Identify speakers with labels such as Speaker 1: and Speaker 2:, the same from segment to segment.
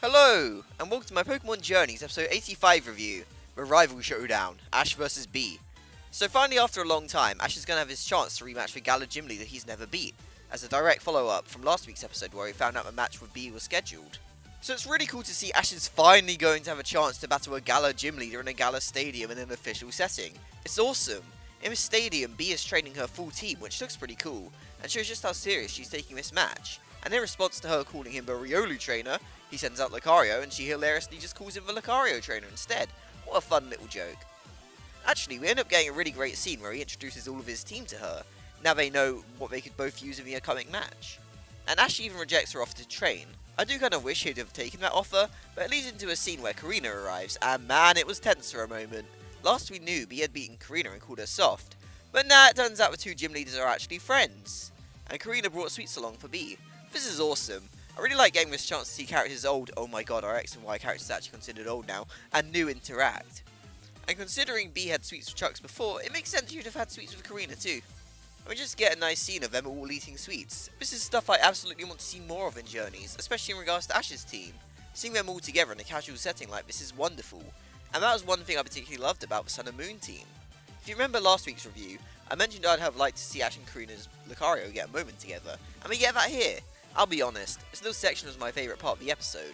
Speaker 1: Hello, and welcome to my Pokemon Journeys episode 85 review, the Rival Showdown, Ash vs Bee. So finally after a long time, Ash is going to have his chance to rematch the Galar Gym Leader he's never beat, as a direct follow-up from last week's episode where he found out the match with Bee was scheduled. So it's really cool to see Ash is finally going to have a chance to battle a Galar Gym Leader in a Galar Stadium in an official setting. It's awesome! In this stadium, Bee is training her full team, which looks pretty cool, and shows just how serious she's taking this match. And in response to her calling him the Riolu trainer, he sends out Lucario, and she hilariously just calls him the Lucario trainer instead. What a fun little joke. Actually, we end up getting a really great scene where he introduces all of his team to her. Now they know what they could both use in the upcoming match. And Ash even rejects her offer to train. I do kind of wish he'd have taken that offer, but it leads into a scene where Karina arrives, and man, it was tense for a moment. Last we knew, Bee had beaten Karina and called her soft. But nah, it turns out the two gym leaders are actually friends. And Karina brought sweets along for Bee. This is awesome. I really like getting this chance to see characters old, oh my god, our X and Y characters are actually considered old now, and new interact. And considering Bee had sweets with Chucks before, it makes sense you'd have had sweets with Karina too. And we just get a nice scene of them all eating sweets. This is stuff I absolutely want to see more of in Journeys, especially in regards to Ash's team. Seeing them all together in a casual setting like this is wonderful. And that was one thing I particularly loved about the Sun and Moon team. If you remember last week's review, I mentioned I'd have liked to see Ash and Karina's Lucario get a moment together, and we get that here. I'll be honest, this little section was my favourite part of the episode.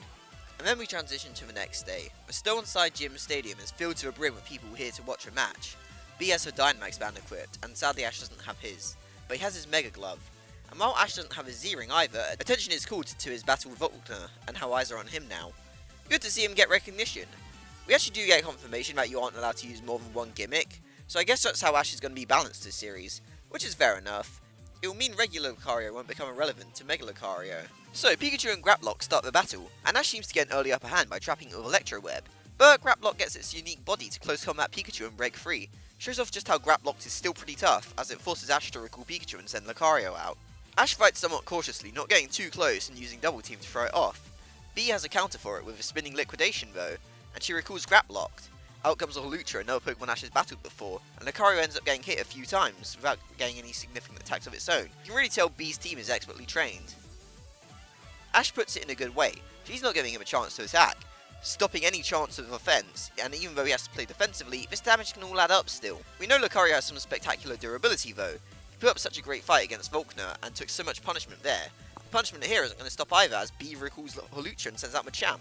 Speaker 1: And then we transition to the next day. The Stone-side Gym Stadium is filled to the brim with people here to watch a match. Bee has her Dynamax band equipped, and sadly Ash doesn't have his, but he has his Mega Glove. And while Ash doesn't have his Z-Ring either, attention is called to his battle with Volkner, and how eyes are on him now. Good to see him get recognition. We actually do get confirmation that you aren't allowed to use more than one gimmick, so I guess that's how Ash is going to be balanced this series, which is fair enough. It will mean regular Lucario won't become irrelevant to Mega Lucario. So Pikachu and Graplock start the battle, and Ash seems to get an early upper hand by trapping it with Electro Web. But Graplock gets its unique body to close combat Pikachu and break free. Shows off just how Graplock is still pretty tough, as it forces Ash to recall Pikachu and send Lucario out. Ash fights somewhat cautiously, not getting too close and using Double Team to throw it off. Bee has a counter for it with a spinning Liquidation though, and she recalls Graplocked. Out comes a Holucha, another Pokemon Ash has battled before, and Lucario ends up getting hit a few times without getting any significant attacks of its own. You can really tell Bee's team is expertly trained. Ash puts it in a good way. She's not giving him a chance to attack, stopping any chance of offense, and even though he has to play defensively, this damage can all add up still. We know Lucario has some spectacular durability though. He put up such a great fight against Volkner and took so much punishment there. The punishment here isn't going to stop either, as Bee recalls Holucha and sends out Machamp.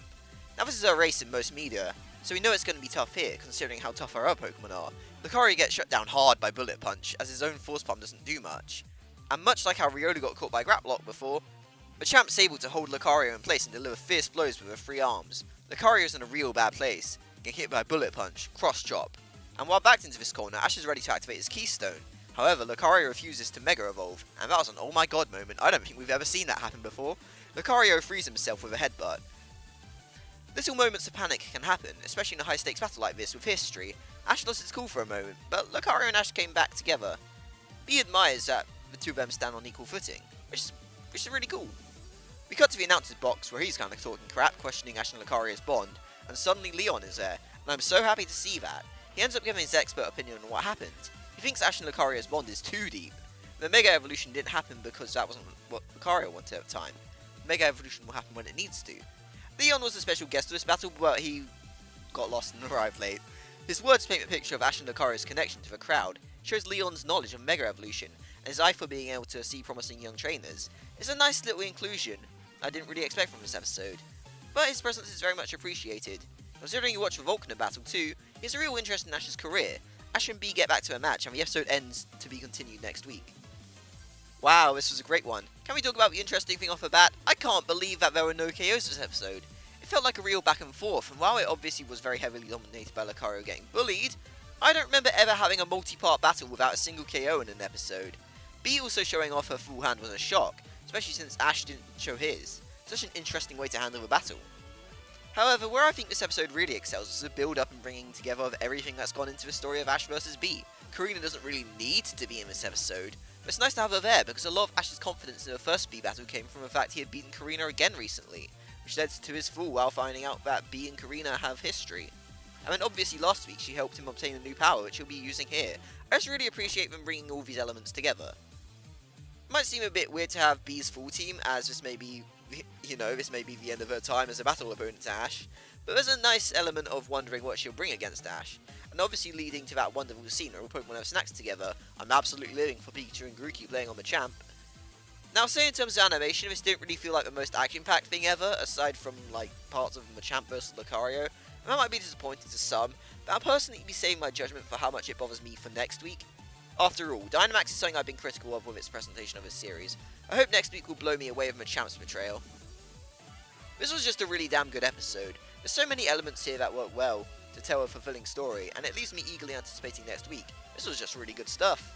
Speaker 1: Now this is a race in most media, so we know it's going to be tough here, considering how tough our other Pokemon are. Lucario gets shut down hard by Bullet Punch, as his own Force Palm doesn't do much. And much like how Riolu got caught by Graplock before, Machamp's able to hold Lucario in place and deliver fierce blows with her free arms. Lucario's in a real bad place, getting hit by Bullet Punch, Cross Chop. And while backed into this corner, Ash is ready to activate his Keystone. However, Lucario refuses to Mega Evolve, and that was an oh my god moment. I don't think we've ever seen that happen before. Lucario frees himself with a headbutt. Little moments of panic can happen, especially in a high stakes battle like this with history. Ash lost its cool for a moment, but Lucario and Ash came back together. Bee admires that the two of them stand on equal footing, which is really cool. We cut to the announcer's box where he's kind of talking crap, questioning Ash and Lucario's bond, and suddenly Leon is there, and I'm so happy to see that. He ends up giving his expert opinion on what happened. He thinks Ash and Lucario's bond is too deep. The Mega Evolution didn't happen because that wasn't what Lucario wanted at the time. Mega Evolution will happen when it needs to. Leon was a special guest to this battle, but he got lost and arrived late. His words paint a picture of Ash and Lucario's connection to the crowd. It shows Leon's knowledge of Mega Evolution, and his eye for being able to see promising young trainers. It's a nice little inclusion I didn't really expect from this episode, but his presence is very much appreciated. Considering you watch the Volkner battle too, he has a real interest in Ash's career. Ash and Bee get back to a match, and the episode ends to be continued next week. Wow, this was a great one. Can we talk about the interesting thing off the bat? I can't believe that there were no KOs this episode. It felt like a real back and forth, and while it obviously was very heavily dominated by Lucario getting bullied, I don't remember ever having a multi-part battle without a single KO in an episode. Bee also showing off her full hand was a shock, especially since Ash didn't show his. Such an interesting way to handle the battle. However, where I think this episode really excels is the build-up and bringing together of everything that's gone into the story of Ash vs Bee. Karina doesn't really need to be in this episode, but it's nice to have her there because a lot of Ash's confidence in the first Bee battle came from the fact he had beaten Karina again recently, which led to his fall while finding out that Bee and Karina have history. And then obviously last week she helped him obtain a new power which he'll be using here. I just really appreciate them bringing all these elements together. It might seem a bit weird to have Bee's full team, as this may be you know, this may be the end of her time as a battle opponent to Ash, but there's a nice element of wondering what she'll bring against Ash, and obviously leading to that wonderful scene where all Pokemon have snacks together. I'm absolutely living for Pikachu and Grookey playing on Machamp. Now, say in terms of animation, this didn't really feel like the most action-packed thing ever, aside from, like, parts of Machamp vs. Lucario, and that might be disappointing to some, but I'll personally be saving my judgment for how much it bothers me for next week. After all, Dynamax is something I've been critical of with its presentation of this series. I hope next week will blow me away with Machamp's betrayal. This was just a really damn good episode. There's so many elements here that work well to tell a fulfilling story, and it leaves me eagerly anticipating next week. This was just really good stuff.